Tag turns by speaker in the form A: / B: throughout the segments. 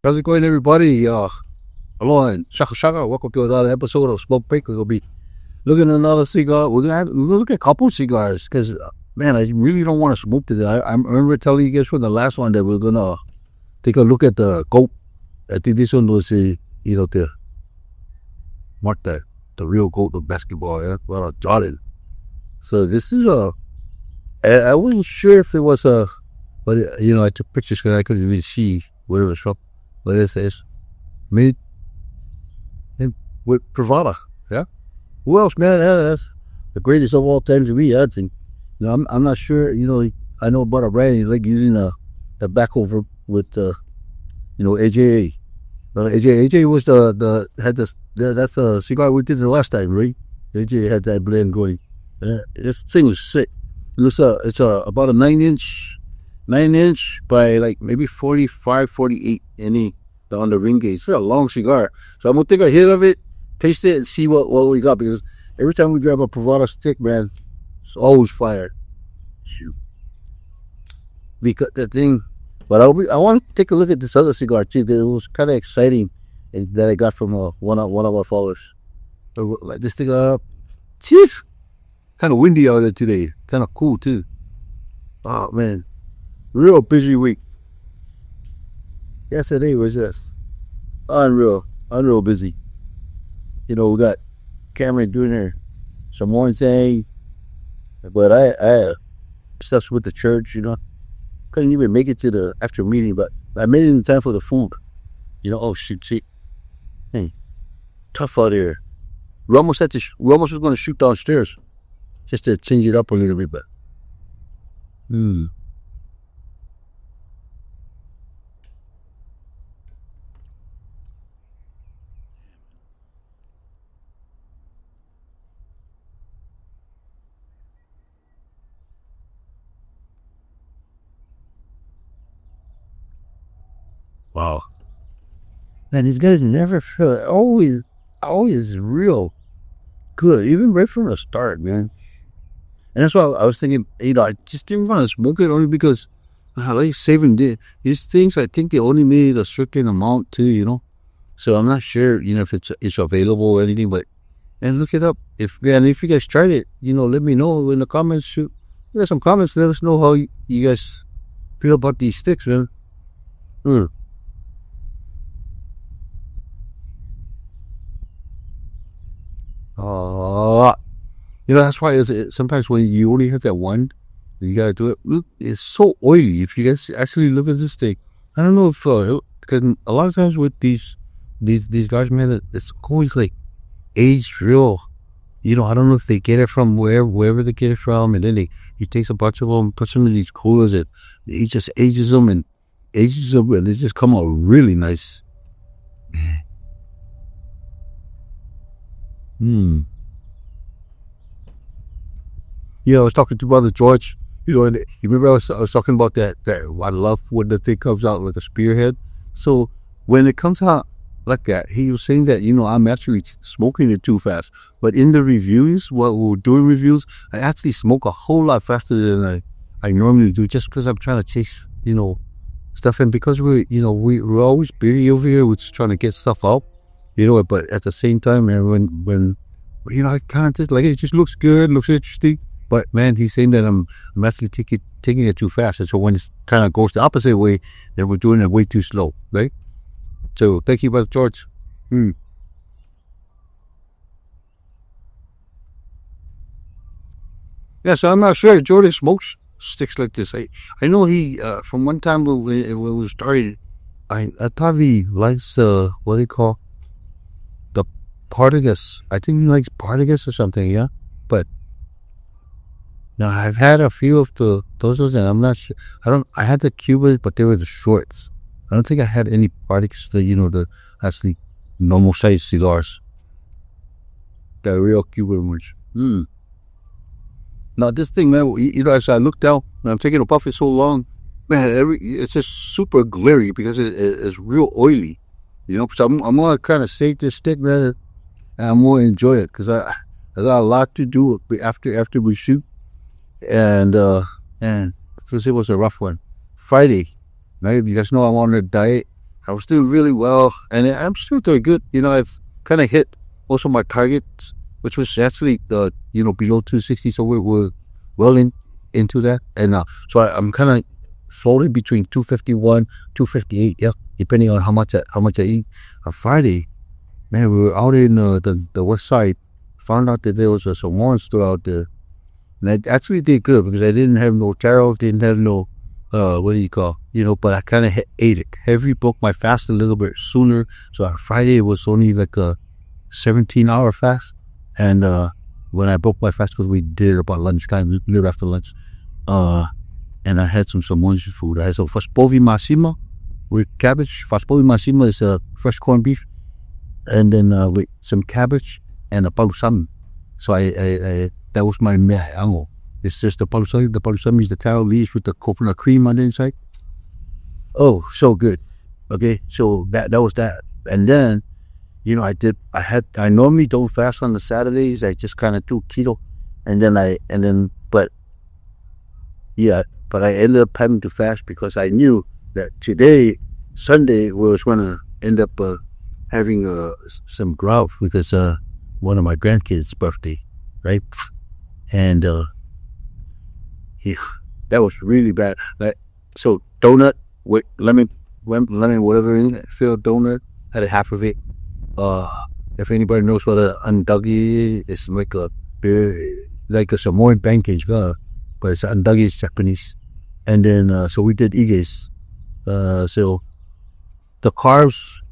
A: How's it going, everybody? Hello and shaka. Welcome to another episode of Smoke Break. We'll be looking at another cigar. We're gonna look at a couple cigars because, man, I really don't want to smoke today. I remember telling you guys from the last one that we're gonna take a look at the goat. I think this one was the mark that the real goat of basketball. Yeah, well, Jordan. So this is I wasn't sure if it was but I took pictures because I couldn't even see where it was from. But it's made with Pravada, yeah. Who else, man? That's the greatest of all time to me. I think. I'm not sure. I know about a brand. You like using the back over with AJA. AJ was that's the cigar we did the last time, right? AJ had that blend going. This thing was sick. It's about a 9-inch by like maybe 45, 48 on the ring gauge. It's a long cigar. So I'm going to take a hit of it, taste it, and see what we got. Because every time we grab a Pravada stick, man, it's always fire. Shoot. We cut that thing. But I want to take a look at this other cigar, too. That it was kind of exciting that I got from one of our followers. Light this thing up. Chief! Kind of windy out there today. Kind of cool, too. Oh, man. Real busy week. Yesterday was just unreal busy. We got Cameron doing some more thing, but I stuff with the church. Couldn't even make it to the after meeting, but I made it in time for the food. Oh shoot, see, hey, tough out here. We almost was going to shoot downstairs just to change it up a little bit, but wow. Man, these guys never feel always real good, even right from the start, man. And that's why I was thinking, I just didn't want to smoke it only because I like saving these things. I think they only made a certain amount too, So I'm not sure, if it's available or anything, and look it up. If you guys tried it, let me know in the comments. Shoot, there's some comments. Let us know how you guys feel about these sticks, man. That's why sometimes when you only have that one, you gotta do it. Look, it's so oily. If you guys actually look at this steak, I don't know if because a lot of times with these guys, man, it's always like aged real. I don't know if they get it from wherever they get it from, and then he takes a bunch of them, puts them in these coolers, and he just ages them, and they just come out really nice. I was talking to Brother George, and you remember I was talking about that I love when the thing comes out with a spearhead. So when it comes out like that, he was saying that, I'm actually smoking it too fast. But in the reviews, while we're doing reviews, I actually smoke a whole lot faster than I normally do, just because I'm trying to chase, stuff. And because we're always busy over here, we're just trying to get stuff out, but at the same time, man, when I kind of just like it just looks good, looks interesting. But man, he's saying that I'm actually taking it too fast. And so when it kind of goes the opposite way, then we're doing it way too slow, right? So thank you, Brother George. Yeah, so I'm not sure Jordan smokes sticks like this. I know he from one time when we started, I thought he likes what do you call the Partagas. I think he likes Partagas or something, yeah. But now I've had a few of those, and I'm not sure. I had the Cubans, but they were the shorts. I don't think I had any Partagas, the actually normal size cigars. The real Cuban ones. Now this thing, man, as I look down, and I'm taking a puff, it's so long, man, it's just super glary because it's real oily, So I'm gonna kind of save this stick, man, and I'm gonna enjoy it because I got a lot to do after we shoot, and because it was a rough one. Friday, right? You guys know I'm on a diet. I was doing really well, and I'm still doing good. I've kind of hit most of my targets, which was actually below 260. So we're well into that, and so I'm kind of floating between 251, 258. Yeah, depending on how much I eat. On Friday, man, we were out in the west side. Found out that there was a Samoan store out there, and I actually did good because I didn't have no tariff, didn't have no what do you call, but I kind of ate it heavy, broke my fast a little bit sooner. So on Friday it was only like a 17-hour fast, and when I broke my fast, because we did it about lunchtime, a little after lunch, and I had some Samoan food. I had some faspovi masima with cabbage. Faspovi masima is fresh corned beef, and then with some cabbage and a palusami. So I that was my me'ango. It's just the palusami. The palusami is the taro leaves with the coconut cream on the inside. Oh, so good. Okay, so that was that. And then, I normally don't fast on the Saturdays. I just kind of do keto, but I ended up having to fast because I knew that today, Sunday, was going to end up having some growth because one of my grandkids' birthday, right? And that was really bad. So donut with lemon, whatever in it, filled donut, had a half of it. If anybody knows what an andagi is, like a Samoan pancake, but it's andagi is Japanese. And then so we did iges. So the carbs,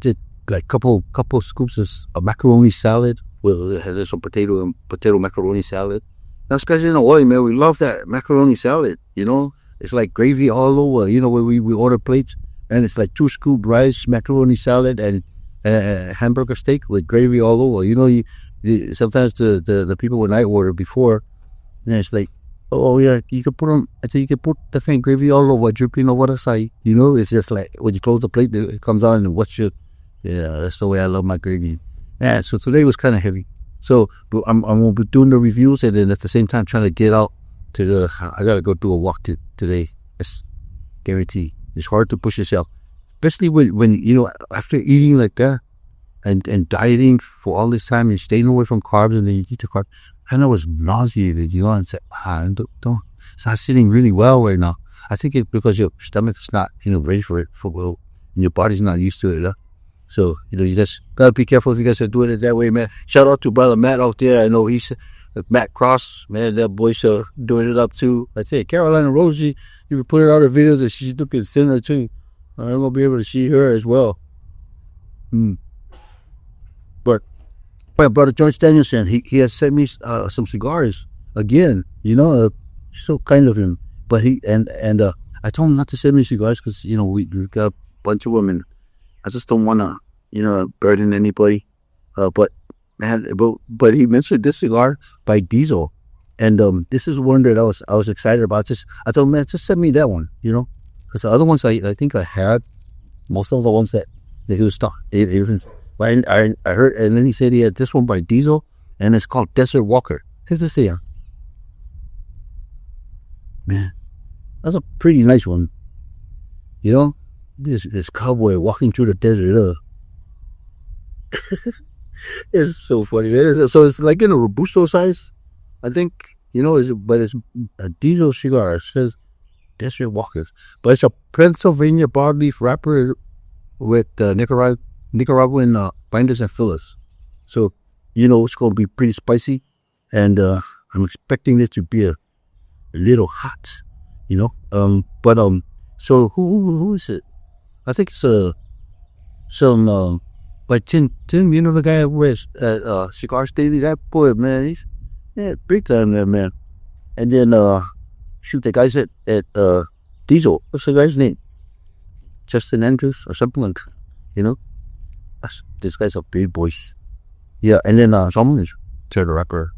A: did like couple scoops of macaroni salad. Well, there's some potato macaroni salad. That's because man, we love that macaroni salad. It's like gravy all over. When we order plates, and it's like 2 scoop rice, macaroni salad, and hamburger steak with gravy all over. Sometimes the people when I order before, and it's like, oh yeah, you can put the thing gravy all over, dripping over the side. It's just like when you close the plate, it comes on and that's the way I love my gravy. Yeah, so today was kind of heavy. So I'm gonna be doing the reviews, and then at the same time trying to get out I gotta go do a walk today. It's guaranteed. It's hard to push yourself, especially when after eating like that and dieting for all this time and staying away from carbs, and then you eat the carbs. And I was nauseated, and said, it's not sitting really well right now. I think it's because your stomach is not, ready for it, and your body's not used to it. So, you just gotta be careful if you guys are doing it that way, man. Shout out to brother Matt out there. I know he's Matt Cross, man. That boy's doing it up too. I say Carolina Rosie, you can put her out her videos, and she's looking thinner too. I'm gonna be able to see her as well. But my brother George Danielson, he has sent me some cigars again. So kind of him. But I told him not to send me cigars because we've got a bunch of women. I just don't want to, burden anybody. But he mentioned this cigar by Diesel, and this is one that I was excited about. I told him, man, just send me that one, because the other ones I think I had most of the ones that he was talking. I heard, and then he said he had this one by Diesel, and it's called Desert Walker. Here's this here. Man, that's a pretty nice one. This cowboy walking through the desert. It's so funny, man. So it's like in a Robusto size, I think. But it's a Diesel cigar. It says Desert Walker, but it's a Pennsylvania broadleaf wrapper with Nicaraguan binders and fillers. So it's going to be pretty spicy, and I'm expecting it to be a little hot. So who is it? I think it's some by Tim, the guy who wears Cigars Daily. That boy, man, he's big time there, man. And then the guys at Diesel. What's the guy's name? Justin Andrews or something like that. This guy's a big boys. Yeah, and then someone is the rapper.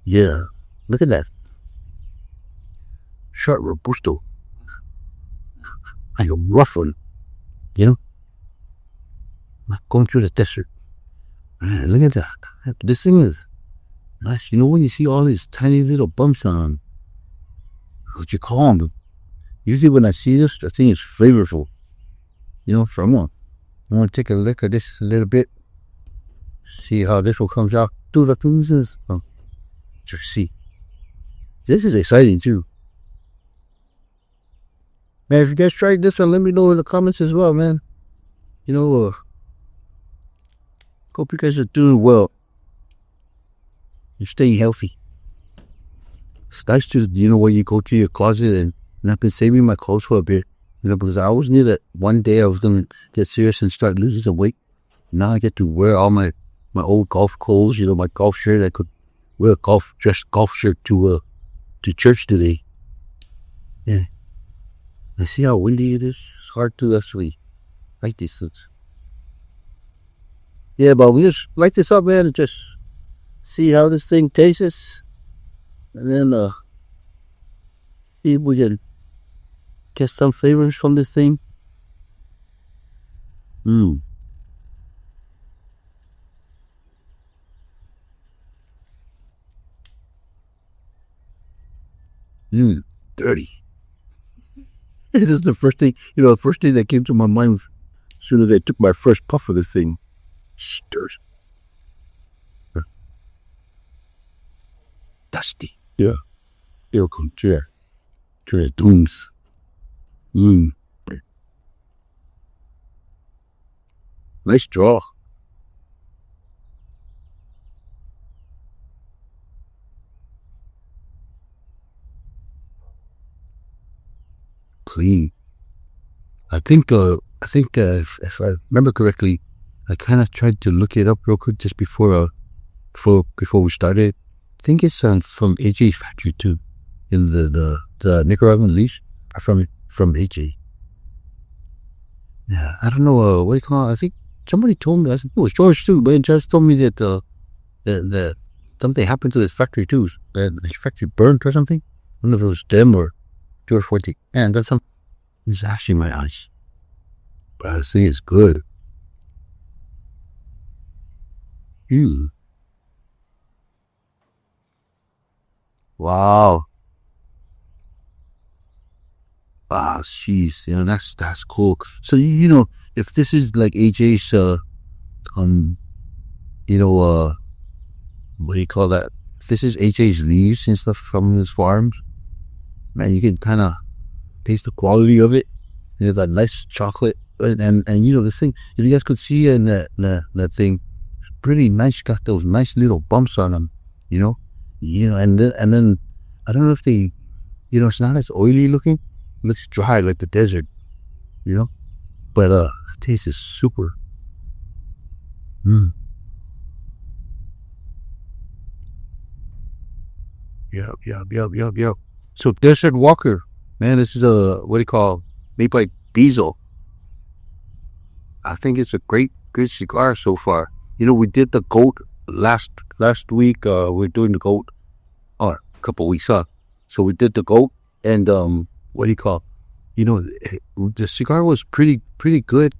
A: Yeah, look at that. Short Robusto. Like a rough one, going through the desert. Man, look at that. This thing is nice. When you see all these tiny little bumps on, what you call them? Usually when I see this, I think it's flavorful. From one. I want to take a look at this a little bit. See how this one comes out. Just see. This is exciting too. Man, if you guys tried this one, let me know in the comments as well, man. Hope you guys are doing well. You're staying healthy. It's nice to, when you go to your closet and I've been saving my clothes for a bit, because I always knew that one day I was going to get serious and start losing some weight. Now I get to wear all my old golf clothes, my golf shirt. I could wear a golf shirt to church today. Yeah. I see how windy it is. It's hard to actually light these things. Yeah, but we just light this up, man, and just see how this thing tastes. And then see if we can get some flavors from this thing. Dirty. This is the first thing, the first thing that came to my mind as soon as I took my first puff of this thing. Stirs. Dusty. Yeah. It'll come to the dunes. Nice draw. Clean. I think if I remember correctly, I kind of tried to look it up real quick just before we started. I think it's from AJ Factory too, in the Nicaraguan leash from AJ. Yeah, I don't know what do you call it. I think somebody told me. I think it was George too, but just told me that that something happened to this factory too. That his factory burned or something. I don't know if it was them or George 40. And that's some. It's actually my eyes, but I think it's good. Wow. Jeez, that's cool. So if this is like AJ's what do you call that? If this is AJ's leaves and stuff from his farms, man, you can kind of taste the quality of it. That nice chocolate, and the thing, if you guys could see in that thing, it's pretty nice. Got those nice little bumps on them, and then I don't know if they, it's not as oily looking. It looks dry like the desert, but the taste is super. Yep. So Desert Walker, man, this is what do you call, made by Diesel. I think it's a great cigar so far. We did the goat last week. We're doing the goat, a couple weeks up. So we did the goat, and what do you call? The cigar was pretty good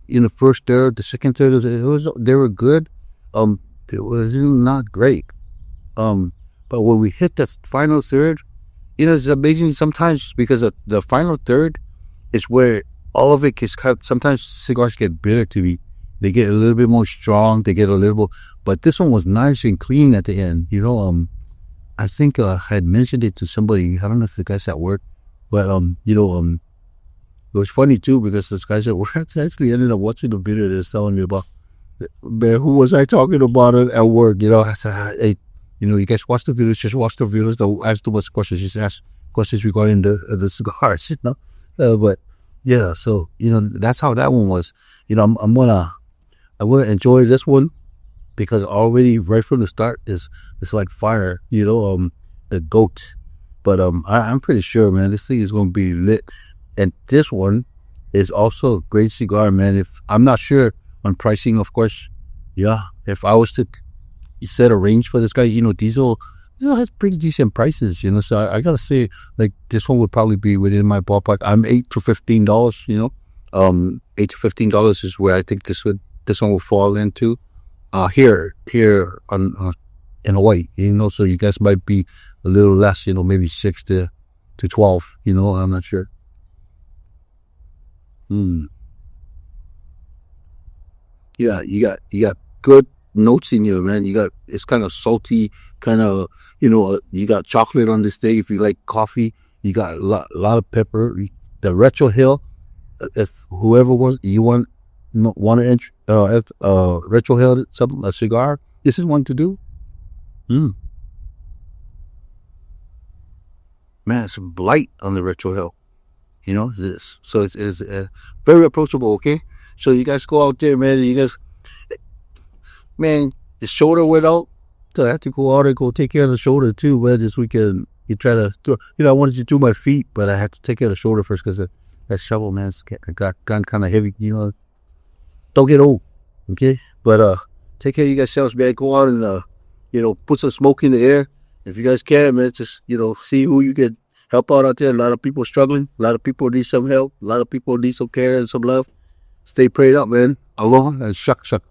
A: in the first third. The second third, they were good. It was not great. But when we hit that final third, it's amazing sometimes because the final third is where all of it gets cut. Sometimes cigars get bitter to me. They get a little bit more strong. They get a little, but this one was nice and clean at the end. I think I had mentioned it to somebody. I don't know if the guy's at work, but it was funny too because this guys at work actually ended up watching the video they're telling me about. Man, who was I talking about it at work? I said, hey, you guys watch the videos. Just watch the videos. Don't ask too much questions. Just ask questions regarding the cigars. But yeah, so that's how that one was. I'm gonna enjoy this one because already right from the start it's like fire. The goat. But I'm pretty sure, man, this thing is gonna be lit. And this one is also a great cigar, man. If I'm not sure on pricing, of course. Yeah, if I was to set a range for this guy, Diesel has pretty decent prices, so I gotta say, like, this one would probably be within my ballpark. I'm $8 to $15, $8 to $15 is where I think this one will fall into, here on in Hawaii, so you guys might be a little less, maybe 6 to 12, I'm not sure. Mm. Yeah, you got good notes in here, man. It's kind of salty, kind of you got chocolate on this thing. If you like coffee, you got a lot of pepper. The Retro Hill, if whoever was you want to enter Retro Hill something a cigar, this is one to do. Mm. Man, it's blight on the Retro Hill. This, so it's very approachable. Okay, so you guys go out there, man. You guys, man, the shoulder went out. So I have to go out and go take care of the shoulder too, man. This weekend, you try to, I wanted to do my feet, but I had to take care of the shoulder first because that shovel, man, got kind of heavy. Don't get old, okay? But take care of you guys selves, man. Go out and put some smoke in the air. If you guys can, man, just see who you can help out there. A lot of people struggling. A lot of people need some help. A lot of people need some care and some love. Stay prayed up, man. Aloha and shuck shuck.